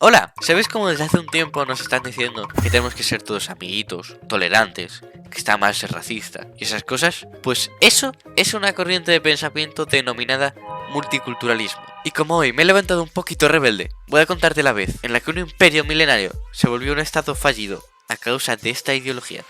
Hola, ¿sabes cómo desde hace un tiempo nos están diciendo que tenemos que ser todos amiguitos, tolerantes, que está mal ser racista y esas cosas? Pues eso es una corriente de pensamiento denominada multiculturalismo. Y como hoy me he levantado un poquito rebelde, voy a contarte la vez en la que un imperio milenario se volvió un estado fallido a causa de esta ideología.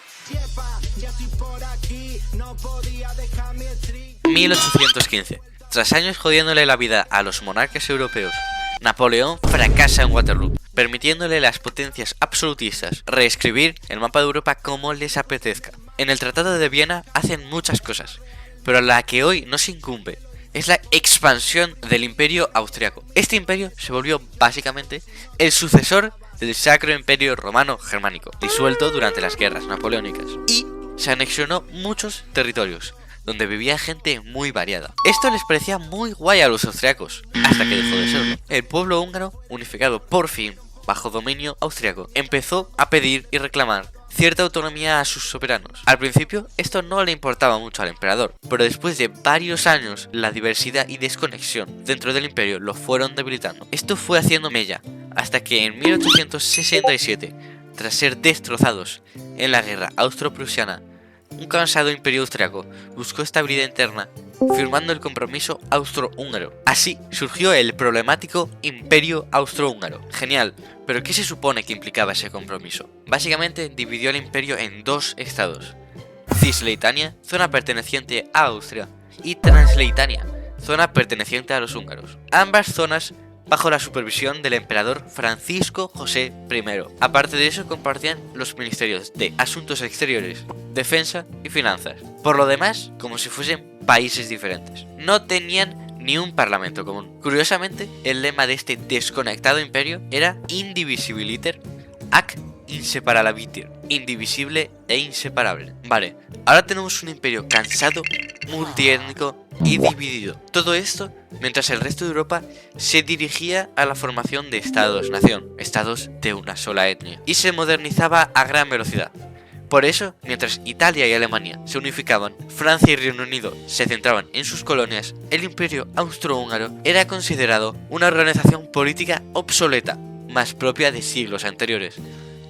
1815. Tras años jodiéndole la vida a los monarcas europeos, Napoleón fracasa en Waterloo, permitiéndole a las potencias absolutistas reescribir el mapa de Europa como les apetezca. En el Tratado de Viena hacen muchas cosas, pero la que hoy nos incumbe es la expansión del Imperio Austriaco. Este imperio se volvió básicamente el sucesor del Sacro Imperio Romano Germánico, disuelto durante las guerras napoleónicas, y se anexionó muchos territorios, donde vivía gente muy variada. Esto les parecía muy guay a los austriacos, hasta que dejó de serlo. El pueblo húngaro, unificado por fin bajo dominio austriaco, empezó a pedir y reclamar cierta autonomía a sus soberanos. Al principio esto no le importaba mucho al emperador, pero después de varios años la diversidad y desconexión dentro del imperio lo fueron debilitando. Esto fue haciendo mella, hasta que en 1867, tras ser destrozados en la guerra austro-prusiana, un cansado imperio austriaco buscó estabilidad interna, firmando el compromiso austro-húngaro. Así surgió el problemático Imperio Austrohúngaro. Genial, pero ¿qué se supone que implicaba ese compromiso? Básicamente dividió el imperio en dos estados: Cisleitania, zona perteneciente a Austria, y Transleitania, zona perteneciente a los húngaros. Ambas zonas bajo la supervisión del emperador Francisco José I. Aparte de eso, compartían los ministerios de Asuntos Exteriores, Defensa y Finanzas. Por lo demás, como si fuesen países diferentes. No tenían ni un parlamento común. Curiosamente, el lema de este desconectado imperio era Indivisibiliter ac inseparabiliter, indivisible e inseparable. Vale, ahora tenemos un imperio cansado, multiétnico y dividido. Todo esto mientras el resto de Europa se dirigía a la formación de estados-nación, estados de una sola etnia, y se modernizaba a gran velocidad. Por eso, mientras Italia y Alemania se unificaban, Francia y Reino Unido se centraban en sus colonias, el imperio austrohúngaro era considerado una organización política obsoleta, más propia de siglos anteriores,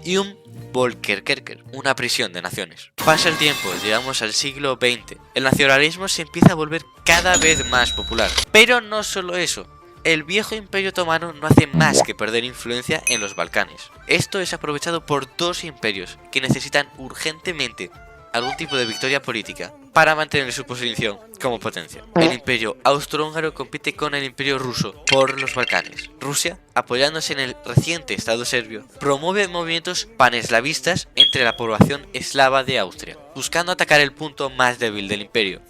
y un Volkerkerker, una prisión de naciones. Pasa el tiempo, llegamos al siglo XX, el nacionalismo se empieza a volver cada vez más popular. Pero no solo eso, el viejo imperio otomano no hace más que perder influencia en los Balcanes. Esto es aprovechado por dos imperios que necesitan urgentemente algún tipo de victoria política para mantener su posición como potencia. El imperio austrohúngaro compite con el imperio ruso por los Balcanes. Rusia, apoyándose en el reciente estado serbio, promueve movimientos paneslavistas entre la población eslava de Austria, buscando atacar el punto más débil del imperio: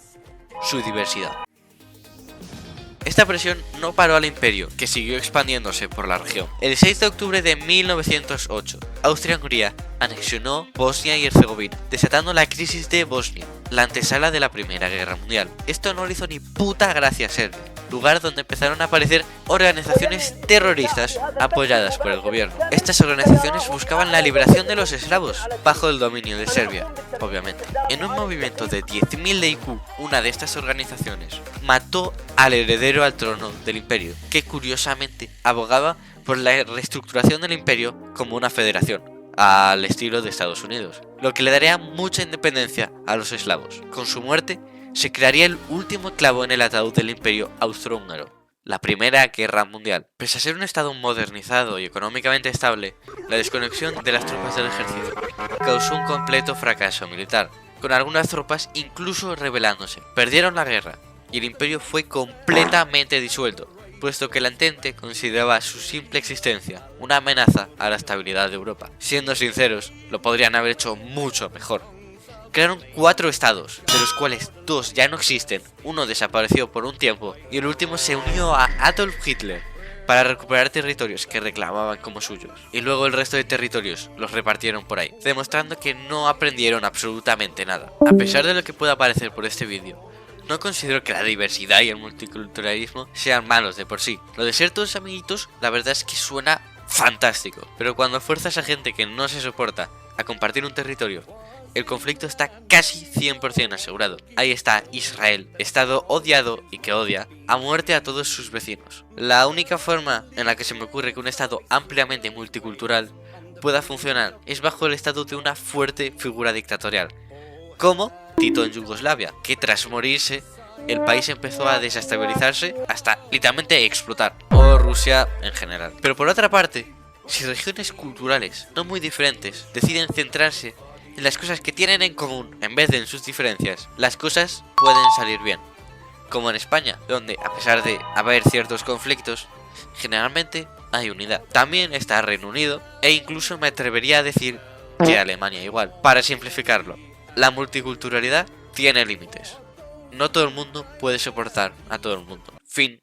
su diversidad. Esta presión no paró al imperio, que siguió expandiéndose por la región. El 6 de octubre de 1908, Austria-Hungría anexionó Bosnia y Herzegovina, desatando la crisis de Bosnia, la antesala de la Primera Guerra Mundial. Esto no le hizo ni puta gracia a Serbia, lugar donde empezaron a aparecer organizaciones terroristas apoyadas por el gobierno. Estas organizaciones buscaban la liberación de los eslavos, bajo el dominio de Serbia, obviamente. En un movimiento de 10.000 de IQ, una de estas organizaciones mató al heredero al trono del imperio, que curiosamente abogaba por la reestructuración del imperio como una federación, al estilo de Estados Unidos, lo que le daría mucha independencia a los eslavos. Con su muerte, se crearía el último clavo en el ataúd del imperio austrohúngaro: la Primera Guerra Mundial. Pese a ser un estado modernizado y económicamente estable, la desconexión de las tropas del ejército causó un completo fracaso militar, con algunas tropas incluso rebelándose. Perdieron la guerra y el imperio fue completamente disuelto, puesto que la Entente consideraba su simple existencia una amenaza a la estabilidad de Europa. Siendo sinceros, lo podrían haber hecho mucho mejor. Crearon 4 estados, de los cuales 2 ya no existen, uno desapareció por un tiempo y el último se unió a Adolf Hitler para recuperar territorios que reclamaban como suyos. Y luego el resto de territorios los repartieron por ahí, demostrando que no aprendieron absolutamente nada. A pesar de lo que pueda parecer por este vídeo, no considero que la diversidad y el multiculturalismo sean malos de por sí. Lo de ser todos amiguitos, la verdad es que suena fantástico, pero cuando fuerzas a gente que no se soporta a compartir un territorio el conflicto está casi 100% asegurado. Ahí está Israel, estado odiado y que odia a muerte a todos sus vecinos. La única forma en la que se me ocurre que un estado ampliamente multicultural pueda funcionar es bajo el estado de una fuerte figura dictatorial, como Tito en Yugoslavia, que tras morirse el país empezó a desestabilizarse hasta literalmente explotar, o Rusia en general. Pero por otra parte, si regiones culturales no muy diferentes deciden centrarse en las cosas que tienen en común en vez de en sus diferencias, las cosas pueden salir bien. Como en España, donde a pesar de haber ciertos conflictos, generalmente hay unidad. También está Reino Unido, e incluso me atrevería a decir que Alemania igual. Para simplificarlo, la multiculturalidad tiene límites. No todo el mundo puede soportar a todo el mundo. Fin.